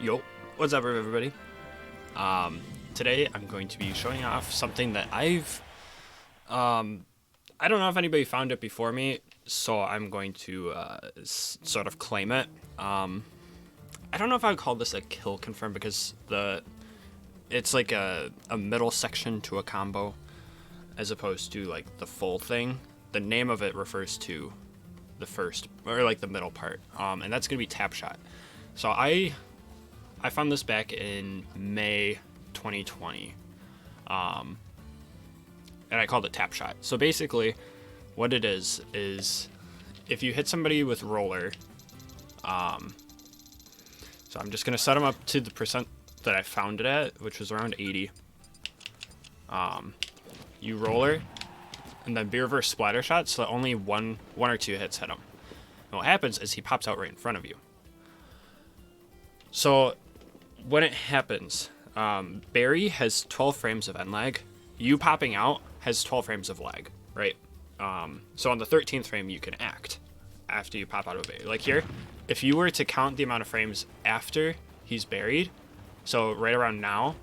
Yo, what's up everybody? Today I'm going to be showing off something that I don't know if anybody found it before me, so I'm going to sort of claim it. I don't know if I would call this a kill confirm because it's like a middle section to a combo as opposed to like the full thing. The name of it refers to the first, or like the middle part, and that's going to be tap shot. So I found this back in May 2020, and I called it tap shot. So basically, what it is if you hit somebody with roller, so I'm just gonna set them up to the percent that I found it at, which was around 80. You roller, and then be reverse splatter shot, so that only one or two hits hit him. And what happens is he pops out right in front of you. So when it happens, Barry has 12 frames of end lag. You popping out has 12 frames of lag, right? So on the 13th frame, you can act after you pop out of a Barry. Like here, if you were to count the amount of frames after he's buried, so right around now,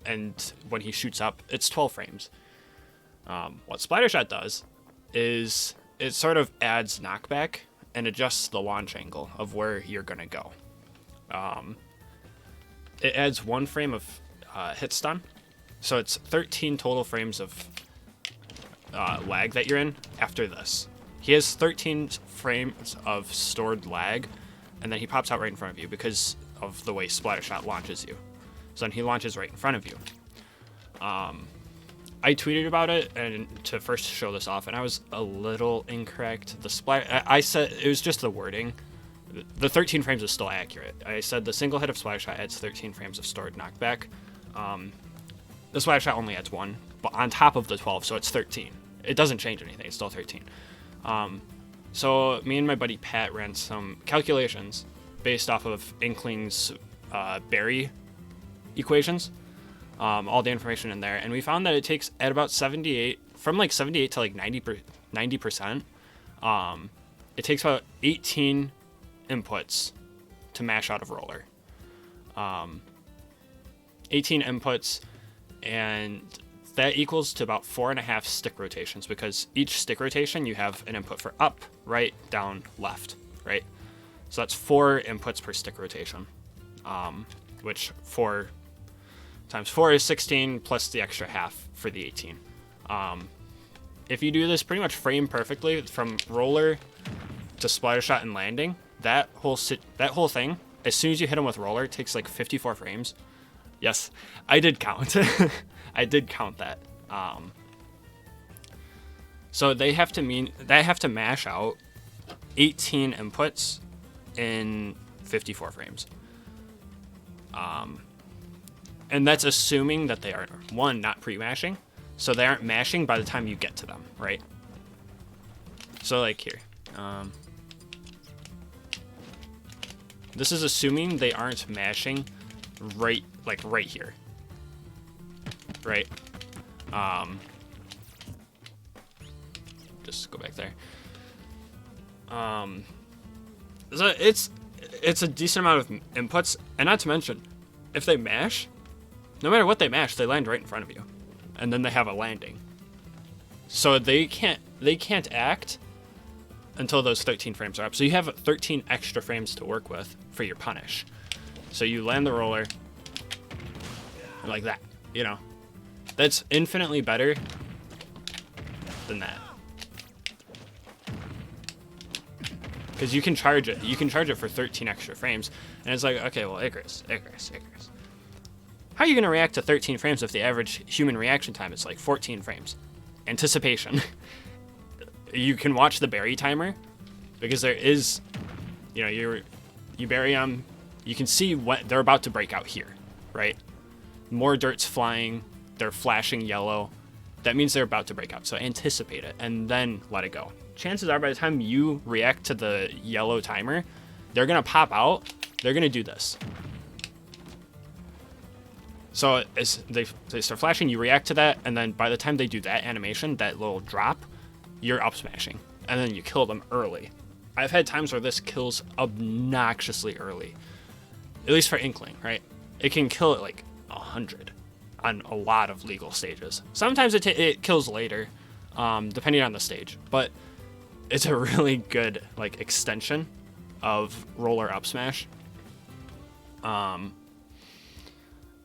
and when he shoots up, it's 12 frames. What Splatter Shot does is it sort of adds knockback and adjusts the launch angle of where you're going to go. It adds 1 frame of hit stun, so it's 13 total frames of lag that you're in after this. He has 13 frames of stored lag, and then he pops out right in front of you because of the way Splatter Shot launches you. So then he launches right in front of you. I tweeted about it and to first show this off, and I was a little incorrect. I said it was just the wording. The 13 frames is still accurate. I said the single hit of Splatter Shot adds 13 frames of stored knockback. The Splatter Shot only adds 1, but on top of the 12, so it's 13. It doesn't change anything. It's still 13. So me and my buddy Pat ran some calculations based off of Inkling's Barry equations, all the information in there, and we found that it takes at about 78 to like 90%. It takes about 18 inputs to mash out of roller. 18 inputs, and that equals to about 4.5 stick rotations, because each stick rotation you have an input for up, right, down, left, right? So that's 4 inputs per stick rotation, which 4 times 4 is 16 plus the extra half for the 18. If you do this pretty much frame perfectly from roller to Splatter Shot and landing, that whole thing, as soon as you hit him with roller, it takes like 54 frames. Yes, I did count. I did count that. So they have to mash out 18 inputs in 54 frames. And that's assuming that they are, one, not pre-mashing, so they aren't mashing by the time you get to them, right? So like here, this is assuming they aren't mashing right here, right? Just go back there. So it's a decent amount of inputs, and not to mention, if they mash, no matter what they mash, they land right in front of you, and then they have a landing. So they can't act until those 13 frames are up. So you have 13 extra frames to work with for your punish. So you land the roller like that, you know. That's infinitely better than that. Because you can charge it. You can charge it for 13 extra frames. And it's like, okay, well, Icarus. How are you going to react to 13 frames if the average human reaction time is like 14 frames? Anticipation. You can watch the Barry timer, because there is, you know, you bury them, you can see what they're about to break out here, right? More dirt's flying, they're flashing yellow. That means they're about to break out, so anticipate it and then let it go. Chances are by the time you react to the yellow timer, they're gonna pop out, they're gonna do this. So as they start flashing, you react to that, and then by the time they do that animation, that little drop, you're up smashing, and then you kill them early. I've had times where this kills obnoxiously early. at least for Inkling, right? It can kill it like 100 on a lot of legal stages. Sometimes it kills later, depending on the stage, but it's a really good like extension of roller up smash.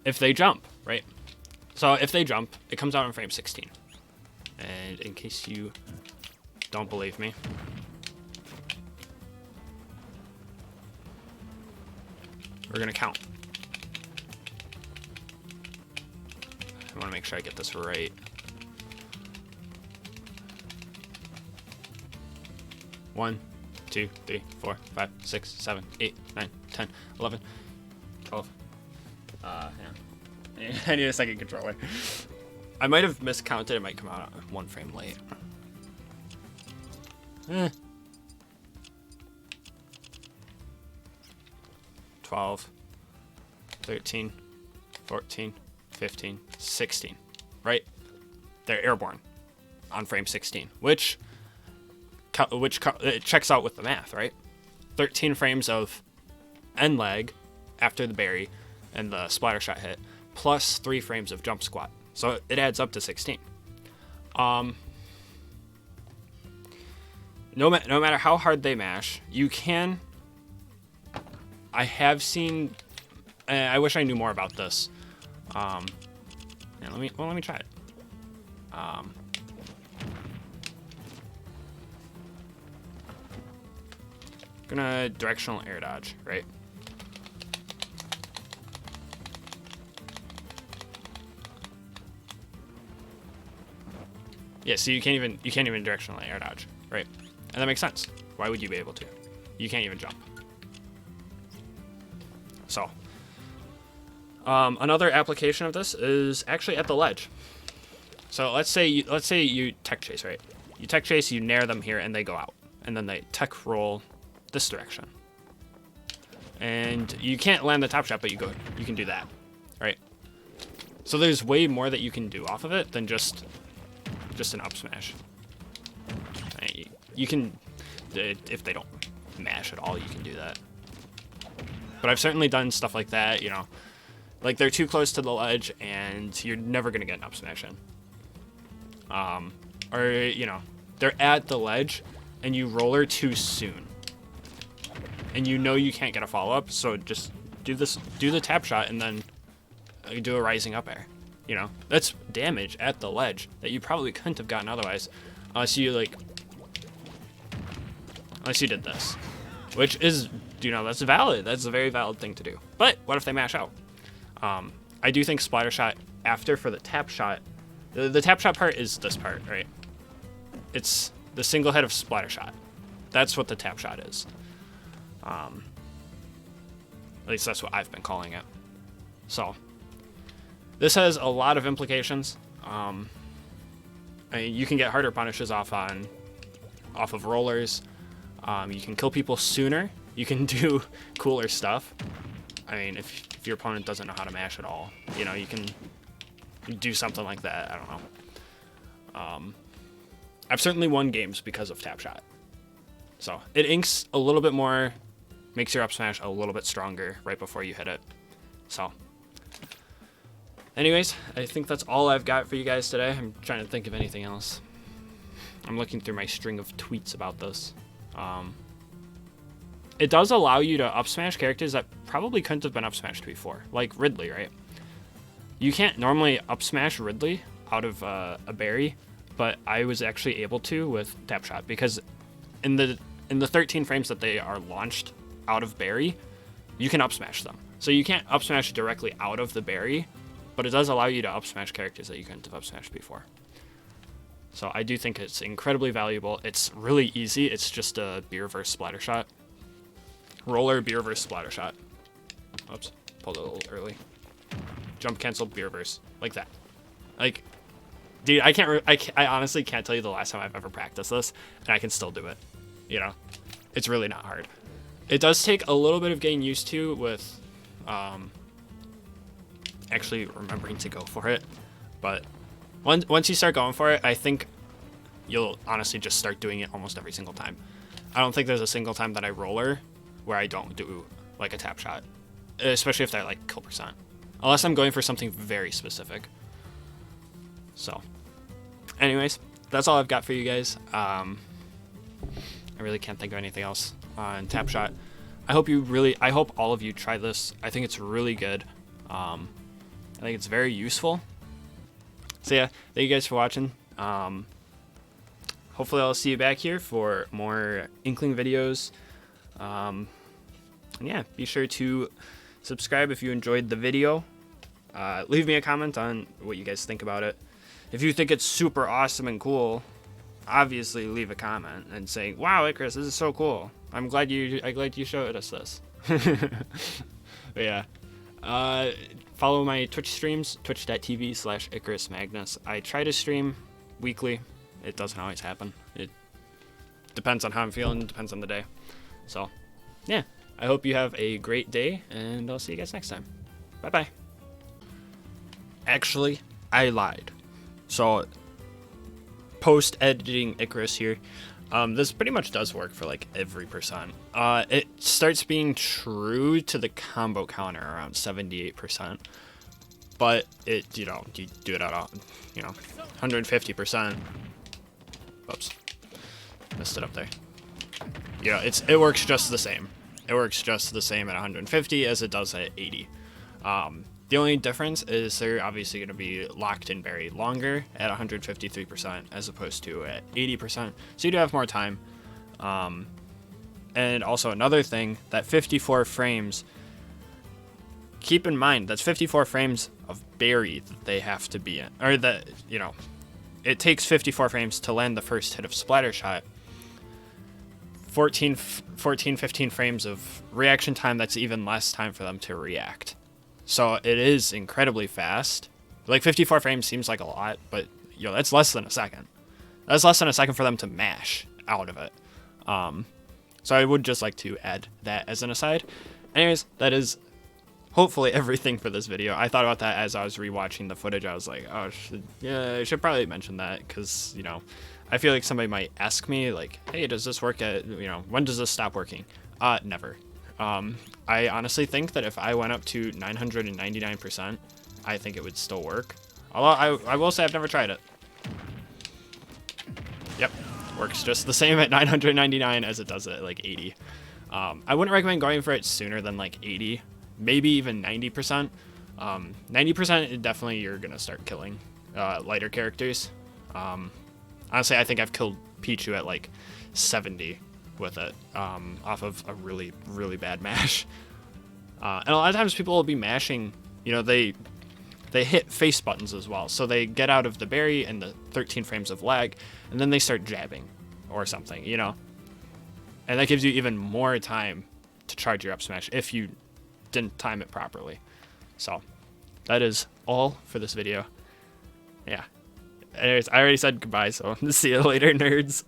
If they jump, right? So if they jump, it comes out in frame 16. And in case you don't believe me, we're gonna count. I want to make sure I get this right. 1, 2, 3, 4, 5, 6, 7, 8, 9, 10, 11, 12. Yeah. I need a second controller. I might have miscounted. It might come out 1 frame late. 12, 13, 14, 15, 16, right? They're airborne on frame 16, which it checks out with the math, right? 13 frames of end lag after the berry and the splatter shot hit, plus 3 frames of jump squat. So it adds up to 16. No matter how hard they mash, you can. I have seen. I wish I knew more about this. Yeah, let me try it. Gonna directional air dodge, right? Yeah, so you can't even directional air dodge, right? And that makes sense. Why would you be able to? You can't even jump. So, another application of this is actually at the ledge. So let's say you tech chase, right? You tech chase, you nair them here, and they go out, and then they tech roll this direction. And you can't land the top shot, but you can do that, right? So there's way more that you can do off of it than just an up smash. You can, if they don't mash at all, you can do that. But I've certainly done stuff like that, you know, like they're too close to the ledge and you're never gonna get an up smash in. Or you know, they're at the ledge and you roller too soon, and you know you can't get a follow up, so just do the tap shot and then do a rising up air. You know, that's damage at the ledge that you probably couldn't have gotten otherwise, unless you did this, which is, you know, that's valid. That's a very valid thing to do. But what if they mash out? I do think splatter shot after for the tap shot. The tap shot part is this part, right? It's the single head of splatter shot. That's what the tap shot is. At least that's what I've been calling it. So this has a lot of implications. I mean, you can get harder punishes off of rollers. You can kill people sooner. You can do cooler stuff. I mean, if your opponent doesn't know how to mash at all, you know, you can do something like that. I don't know. I've certainly won games because of tap shot. So it inks a little bit more, makes your up smash a little bit stronger right before you hit it. So anyways, I think that's all I've got for you guys today. I'm trying to think of anything else. I'm looking through my string of tweets about this. It does allow you to up smash characters that probably couldn't have been up smashed before, like Ridley, right? You can't normally up smash Ridley out of a berry, but I was actually able to with tap shot, because in the 13 frames that they are launched out of berry, you can up smash them. So you can't up smash directly out of the berry, but it does allow you to up smash characters that you couldn't have up smashed before. So I do think it's incredibly valuable. It's really easy. It's just a B reverse splatter shot. Roller, B reverse, splatter shot. Oops, pulled it a little early. Jump cancel, B reverse, like that. Like, dude, I honestly can't tell you the last time I've ever practiced this, and I can still do it. You know, it's really not hard. It does take a little bit of getting used to with actually remembering to go for it, but once you start going for it, I think you'll honestly just start doing it almost every single time. I don't think there's a single time that I roller where I don't do like a tap shot. especially if they're like kill percent, unless I'm going for something very specific. So, anyways, that's all I've got for you guys. I really can't think of anything else on Tap Shot. I hope all of you try this. I think it's really good. I think it's very useful. So yeah, thank you guys for watching. Hopefully I'll see you back here for more Inkling videos. And yeah, be sure to subscribe if you enjoyed the video. Leave me a comment on what you guys think about it. If you think it's super awesome and cool, obviously leave a comment and say, "Wow, Icarus, this is so cool. I'm glad you showed us this." But yeah, follow my Twitch streams, twitch.tv/IcarusMagnus. I try to stream weekly. It doesn't always happen. It depends on how I'm feeling, depends on the day. So yeah, I hope you have a great day, and I'll see you guys next time. Bye bye. Actually, I lied. So post editing Icarus here, this pretty much does work for like every percent. It starts being true to the combo counter around 78%, but you do it at 150%. Oops, messed it up there. It works just the same. It works just the same at 150 as it does at 80. The only difference is they're obviously going to be locked in berry longer at 153% as opposed to at 80%. So you do have more time. And also another thing, that 54 frames, keep in mind that's 54 frames of berry that they have to be in, or that, it takes 54 frames to land the first hit of splatter shot. 15 frames of reaction time, that's even less time for them to react. So it is incredibly fast. Like 54 frames seems like a lot, but that's less than a second. That's less than a second for them to mash out of it. So I would just like to add that as an aside. Anyways, that is hopefully everything for this video. I thought about that as I was rewatching the footage. I was like, oh, I should probably mention that, because I feel like somebody might ask me like, hey, does this work at, when does this stop working? Never. I honestly think that if I went up to 999%, I think it would still work. Although I will say I've never tried it. Yep, works just the same at 999 as it does at like 80. I wouldn't recommend going for it sooner than like 80, maybe even 90%. 90% definitely you're gonna start killing lighter characters. Honestly, I think I've killed Pichu at like 70 with it, off of a really, really bad mash. And a lot of times people will be mashing, they hit face buttons as well. So they get out of the berry and the 13 frames of lag, and then they start jabbing or something, And that gives you even more time to charge your up smash if you didn't time it properly. So that is all for this video. Yeah. Anyways, I already said goodbye, so see you later, nerds.